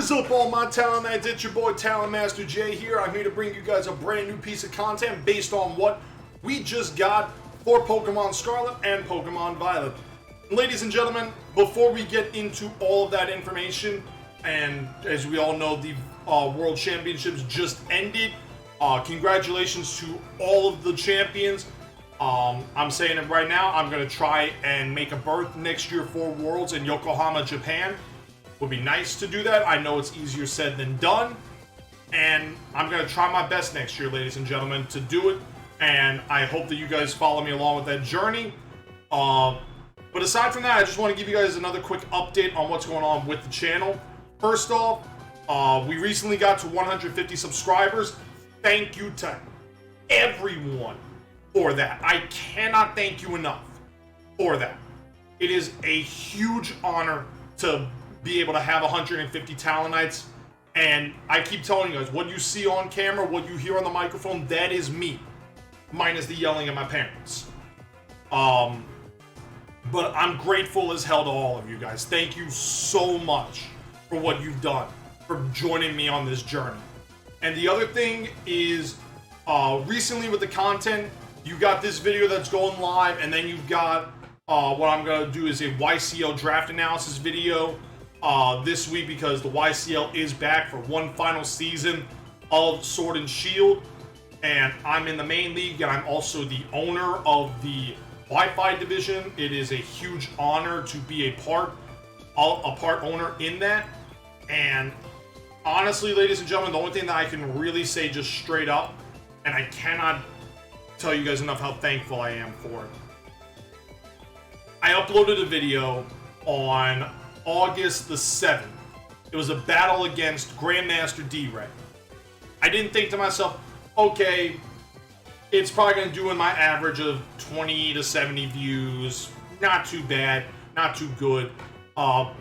is up, all my Talon Knights? It's your boy TalonMasterJ here. I'm here to bring you guys a brand new piece of content based on what we just got for Pokemon Scarlet and Pokemon Violet. Ladies and gentlemen, before we get into all of that information, and as we all know, the World Championships just ended. Congratulations to all of the champions. I'm saying it right now, I'm going to try and make a berth next year for Worlds in Yokohama, Japan. Would be nice to do that. I know it's easier said than done. And I'm going to try my best next year, ladies and gentlemen, to do it. And I hope that you guys follow me along with that journey. But aside from that, I just want to give you guys another quick update on what's going on with the channel. First off, we recently got to 150 subscribers. Thank you to everyone for that. I cannot thank you enough for that. It is a huge honor to be able to have 150 Talon Knights. And I keep telling you guys, what you see on camera, what you hear on the microphone, that is me. Minus the yelling at my parents. But I'm grateful as hell to all of you guys. Thank you so much for what you've done, for joining me on this journey. And the other thing is, recently with the content, you got this video that's going live, and then you've got what I'm going to do is a YCL draft analysis video this week, because the YCL is back for one final season of Sword and Shield. And I'm in the main league, and I'm also the owner of the Wi-Fi division. It is a huge honor to be a part owner in that. And honestly, ladies and gentlemen, the only thing that I can really say just straight up, and I cannot tell you guys enough how thankful I am for it. I uploaded a video on August the 7th. It was a battle against Grandmaster D-Ray. I didn't think to myself, okay, it's probably going to do in my average of 20 to 70 views. Not too bad, not too good. But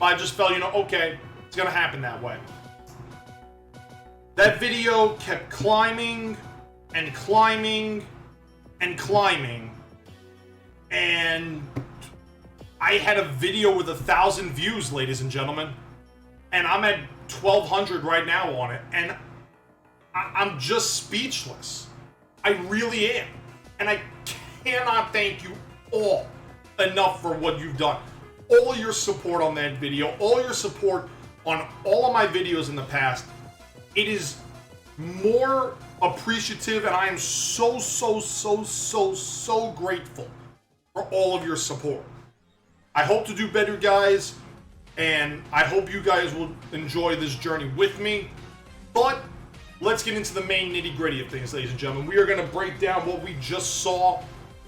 I just felt, okay, it's going to happen that way. That video kept climbing and climbing and climbing. And I had a video with 1,000 views, ladies and gentlemen. And I'm at 1,200 right now on it. And I'm just speechless. I really am. And I cannot thank you all enough for what you've done. All your support on that video, all your support on all of my videos in the past. It is more appreciative, and I am so grateful for all of your support. I hope to do better, guys, and I hope you guys will enjoy this journey with me. But let's get into the main nitty-gritty of things, ladies and gentlemen. We are going to break down what we just saw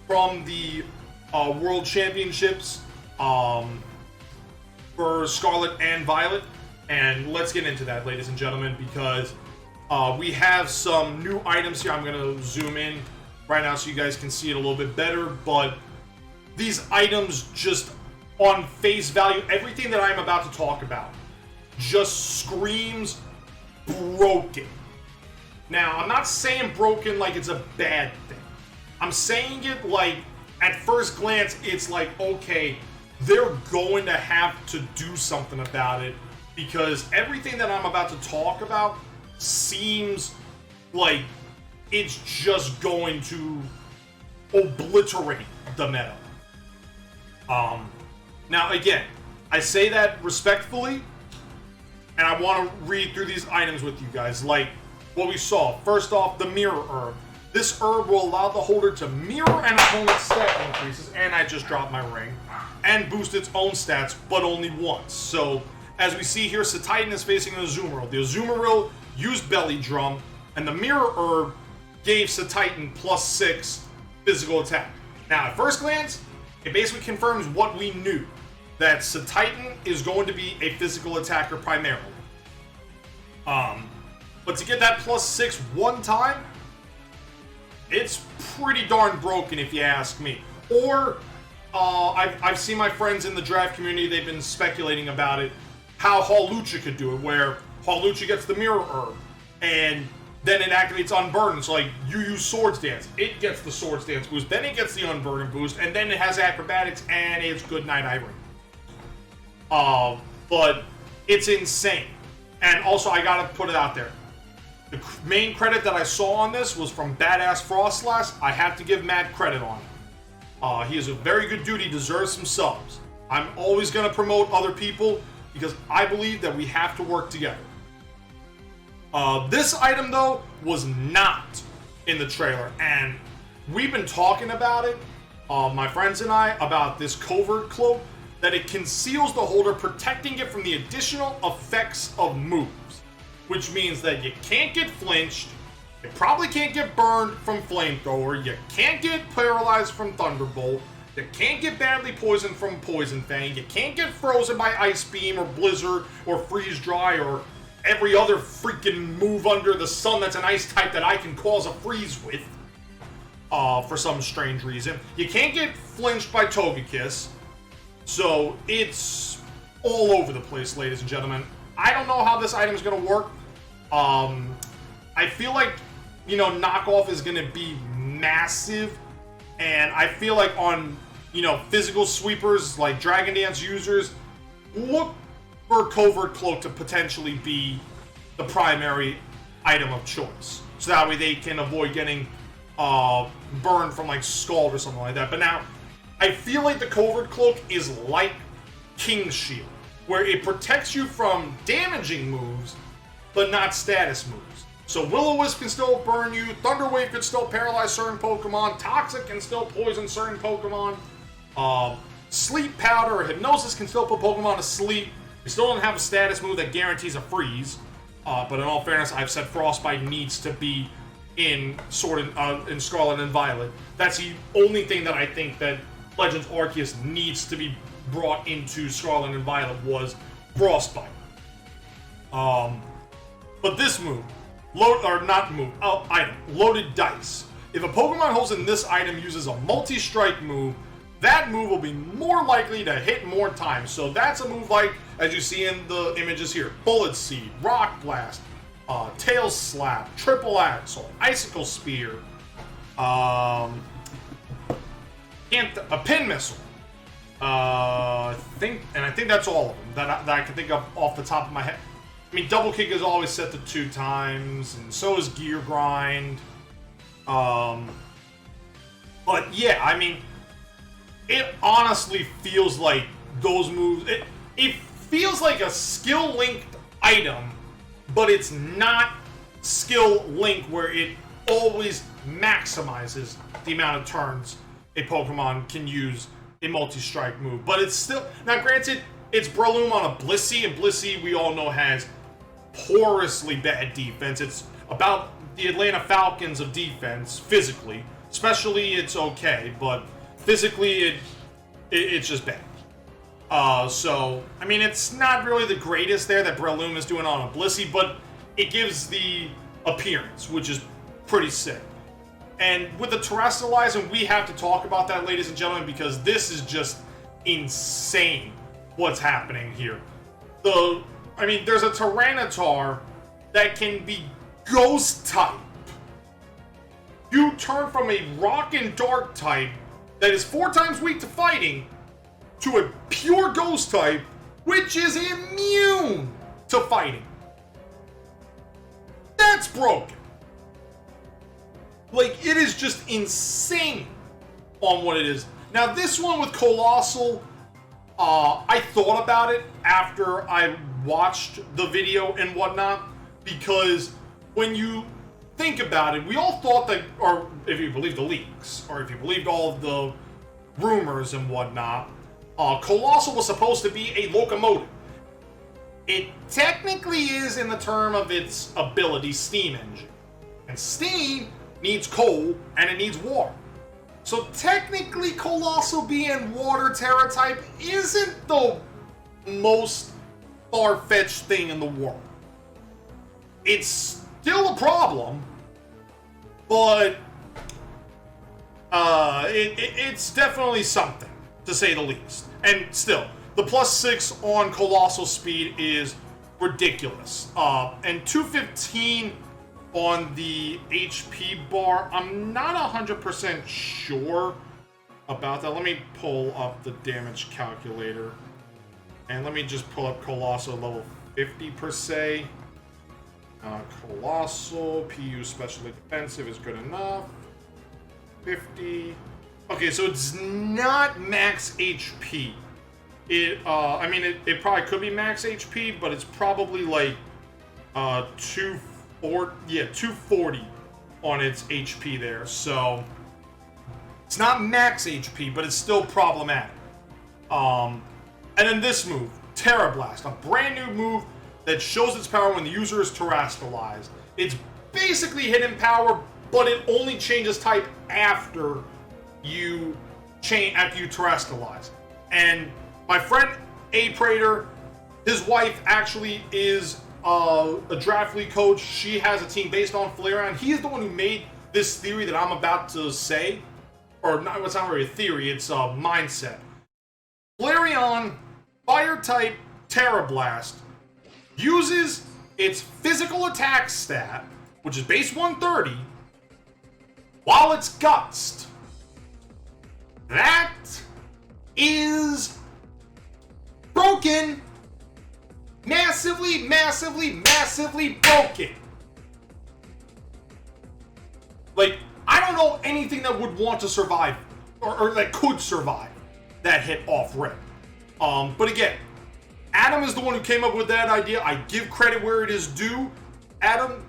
from the World Championships for Scarlet and Violet. And let's get into that, ladies and gentlemen, because we have some new items here. I'm going to zoom in right now so you guys can see it a little bit better. But these items, just on face value, everything that I'm about to talk about just screams broken. Now, I'm not saying broken like it's a bad thing. I'm saying it like, at first glance, it's like, okay, they're going to have to do something about it, because everything that I'm about to talk about seems like it's just going to obliterate the meta. Now, again, I say that respectfully, and I want to read through these items with you guys, like what we saw. First off, the Mirror Herb. This herb will allow the holder to mirror an opponent's stat increases, and I just dropped my ring, and boost its own stats, but only once. So, as we see here, Satitan is facing an Azumarill. The Azumarill used Belly Drum, and the Mirror Herb gave Satitan +6 physical attack. Now, at first glance, it basically confirms what we knew, that Satitan is going to be a physical attacker primarily. But to get that +6 one time, it's pretty darn broken if you ask me. Or, I've seen my friends in the draft community, they've been speculating about it, how Hawlucha could do it, where Hawlucha gets the Mirror Herb, and then it activates Unburden. So, like, you use Swords Dance, it gets the Swords Dance boost, then it gets the Unburden boost, and then it has Acrobatics, and it's Good Night Irene. But it's insane. And also, I gotta put it out there. The main credit that I saw on this was from Badass Frostlass. I have to give Matt credit on it. He is a very good dude. He deserves some subs. I'm always gonna promote other people because I believe that we have to work together. This item, though, was not in the trailer, and we've been talking about it, my friends and I, about this Covert Cloak, that it conceals the holder, protecting it from the additional effects of moves, which means that you can't get flinched, you probably can't get burned from Flamethrower, you can't get paralyzed from Thunderbolt, you can't get badly poisoned from Poison Fang, you can't get frozen by Ice Beam or Blizzard or Freeze Dry or every other freaking move under the sun that's an ice type that I can cause a freeze with, for some strange reason. You can't get flinched by Togekiss. So, it's all over the place, ladies and gentlemen. I don't know how this item is going to work. I feel like, you know, knockoff is going to be massive. And I feel like on, you know, physical sweepers, like Dragon Dance users, look for Covert Cloak to potentially be the primary item of choice. So that way they can avoid getting burned from, like, Scald or something like that. But now, I feel like the Covert Cloak is like King's Shield, where it protects you from damaging moves, but not status moves. So Will-O-Wisp can still burn you, Thunder Wave can still paralyze certain Pokemon, Toxic can still poison certain Pokemon, Sleep Powder or Hypnosis can still put Pokemon to sleep. You still don't have a status move that guarantees a freeze, but in all fairness, I've said Frostbite needs to be in in Scarlet and Violet. That's the only thing that I think that Legends Arceus needs to be brought into Scarlet and Violet was Frostbite. But this move, item, Loaded Dice. If a Pokemon holds in this item uses a multi-strike move, that move will be more likely to hit more times. So that's a move like, as you see in the images here, Bullet Seed, Rock Blast, Tail Slap, Triple Axle, Icicle Spear, a Pin Missile. I think that's all of them that I can think of off the top of my head. I mean, Double Kick is always set to 2 times, and so is Gear Grind. But yeah, I mean, it honestly feels like those moves. It feels like a skill-linked item, but it's not skill-linked where it always maximizes the amount of turns a Pokemon can use a multi-strike move. But it's still... Now, granted, it's Breloom on a Blissey, and Blissey, we all know, has porously bad defense. It's about the Atlanta Falcons of defense, physically. Especially, it's okay, but physically, it's just bad. So, I mean, it's not really the greatest there that Breloom is doing on a Blissey, but it gives the appearance, which is pretty sick. And with the Terrestrializing, we have to talk about that, ladies and gentlemen, because this is just insane what's happening here. I mean, there's a Tyranitar that can be Ghost type. You turn from a Rock and Dark type that is 4 times weak to fighting to a pure Ghost type, which is immune to fighting. That's broken. Like, it is just insane on what it is. Now, this one with Colossal, I thought about it after I watched the video and whatnot, because when you think about it, we all thought that, or if you believe the leaks, or if you believed all of the rumors and whatnot, Colossal was supposed to be a locomotive. It technically is in the term of its ability, Steam Engine. And Steam needs coal, and it needs water. So technically, Colossal being water Terra type isn't the most far-fetched thing in the world. It's still a problem, but it's definitely something, to say the least. And still, the +6 on Colossal speed is ridiculous. And 215 on the HP bar, I'm not 100% sure about that. Let me pull up the damage calculator. And let me just pull up Colossal level 50 per se. Colossal, PU specially defensive is good enough. 50. Okay, so it's not max HP. I mean, it probably could be max HP, but it's probably like 240 on its HP there. So it's not max HP, but it's still problematic. And then this move, Terra Blast, a brand new move that shows its power when the user is terastallized. It's basically hidden power, but it only changes type after you terastallize. And my friend A Prater, his wife actually is a draft league coach. She has a team based on Flareon. He is the one who made this theory that I'm about to say, or not. It's not really a theory. It's a mindset. Flareon, Fire type Terra Blast, uses its physical attack stat, which is base 130, while it's gutsed. That is broken. Massively, massively, massively broken. Like, I don't know anything that would want to survive, or that could survive that hit off rip. But again, Adam is the one who came up with that idea. I give credit where it is due. Adam,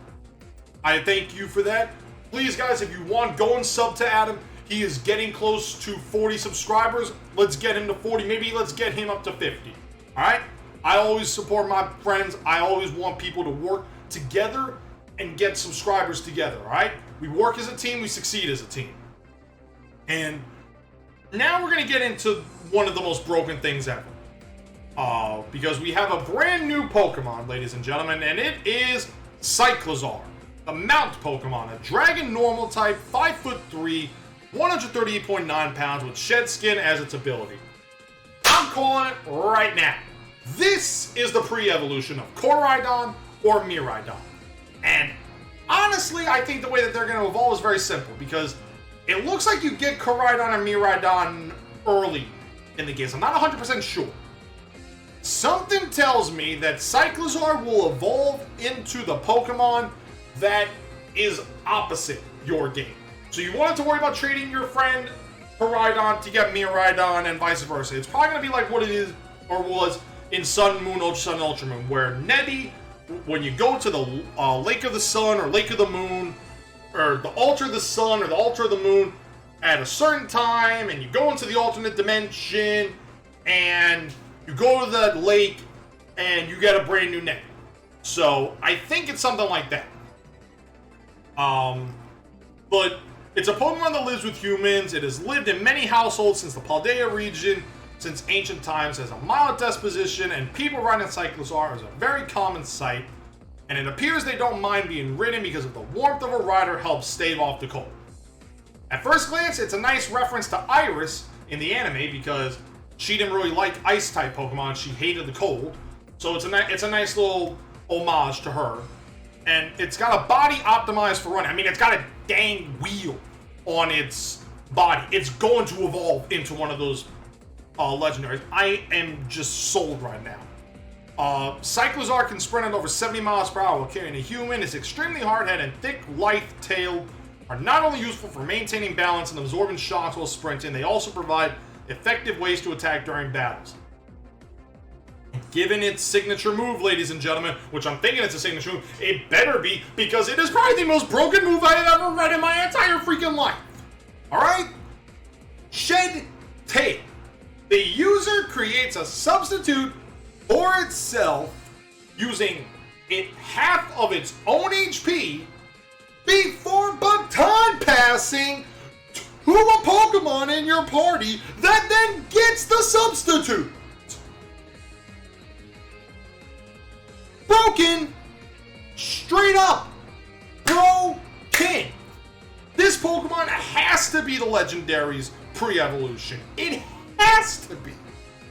I thank you for that. Please, guys, if you want, go and sub to Adam. He is getting close to 40 subscribers. Let's get him to 40. Maybe let's get him up to 50. All right? I always support my friends. I always want people to work together and get subscribers together, all right? We work as a team. We succeed as a team. And now we're going to get into one of the most broken things ever. Because we have a brand new Pokemon, ladies and gentlemen, and it is Cyclizar, the Mount Pokemon, a Dragon Normal type, 5'3", 138.9 pounds with Shed Skin as its ability. I'm calling it right now. This is the pre-evolution of Koraidon or Miraidon. And honestly, I think the way that they're going to evolve is very simple, because it looks like you get Koraidon and Miraidon early in the game. I'm not 100% sure. Something tells me that Cyclizar will evolve into the Pokemon that is opposite your game. So you won't have to worry about trading your friend Koraidon to get Miraidon and vice versa. It's probably going to be like what it is or was in Sun, Moon, Ultra Sun, Ultra Moon, where Nebby, when you go to the Lake of the Sun or Lake of the Moon, or the altar of the Sun or the altar of the Moon at a certain time, and you go into the alternate dimension, and you go to that lake, and you get a brand new Nebby. So I think it's something like that. But it's a Pokemon that lives with humans. It has lived in many households since the Paldea region, since ancient times, has a mild disposition, and people riding Cyclizar is a very common sight. And it appears they don't mind being ridden because of the warmth of a rider helps stave off the cold. At first glance, it's a nice reference to Iris in the anime because she didn't really like ice-type Pokemon. She hated the cold. So it's a nice little homage to her. And it's got a body optimized for running. I mean, it's got a dang wheel on its body. It's going to evolve into one of those legendaries. I am just sold right now. Cyclizar can sprint at over 70 miles per hour while carrying a human. It's extremely hard-headed and thick, lithe-tailed are not only useful for maintaining balance and absorbing shocks while sprinting, they also provide effective ways to attack during battles. Given its signature move, ladies and gentlemen, which I'm thinking it's a signature move, it better be, because it is probably the most broken move I have ever read in my entire freaking life. Alright? Shed Tail. The user creates a substitute for itself using half of its own HP before baton passing to a Pokemon in your party that then gets the substitute. Broken. Straight up. Broken. This Pokemon has to be the Legendary's pre-evolution. It has to be.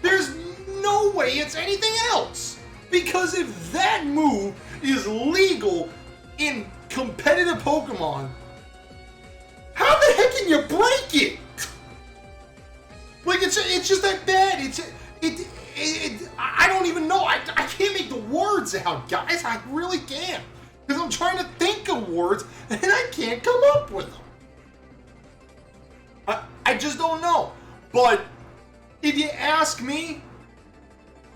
There's no way it's anything else. Because if that move is legal in competitive Pokemon, how the heck can you break it? Like, it's just that bad. I don't even know. I can't make the words out, guys. I really can't. Because I'm trying to think of words, and I can't come up with them. I just don't know. But if you ask me,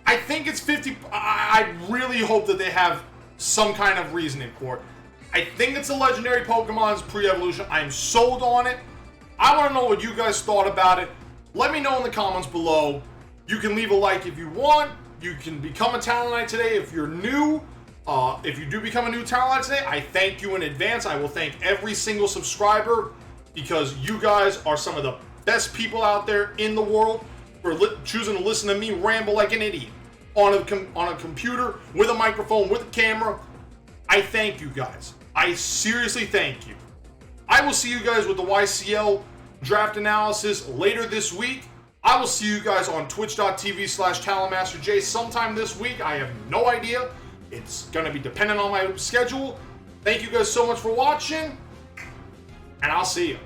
I think it's 50. I really hope that they have some kind of reasoning for it. I think it's a legendary Pokemon's pre-evolution. I'm sold on it. I want to know what you guys thought about it. Let me know in the comments below. You can leave a like if you want. You can become a Talonite today if you're new. If you do become a new Talonite today, I thank you in advance. I will thank every single subscriber because you guys are some of the best people out there in the world for choosing to listen to me ramble like an idiot on a computer with a microphone, with a camera. I thank you guys. I seriously thank you. I will see you guys with the YCL draft analysis later this week. I will see you guys on twitch.tv/TalonMasterJ sometime this week. I have no idea. It's going to be dependent on my schedule. Thank you guys so much for watching, and I'll see you.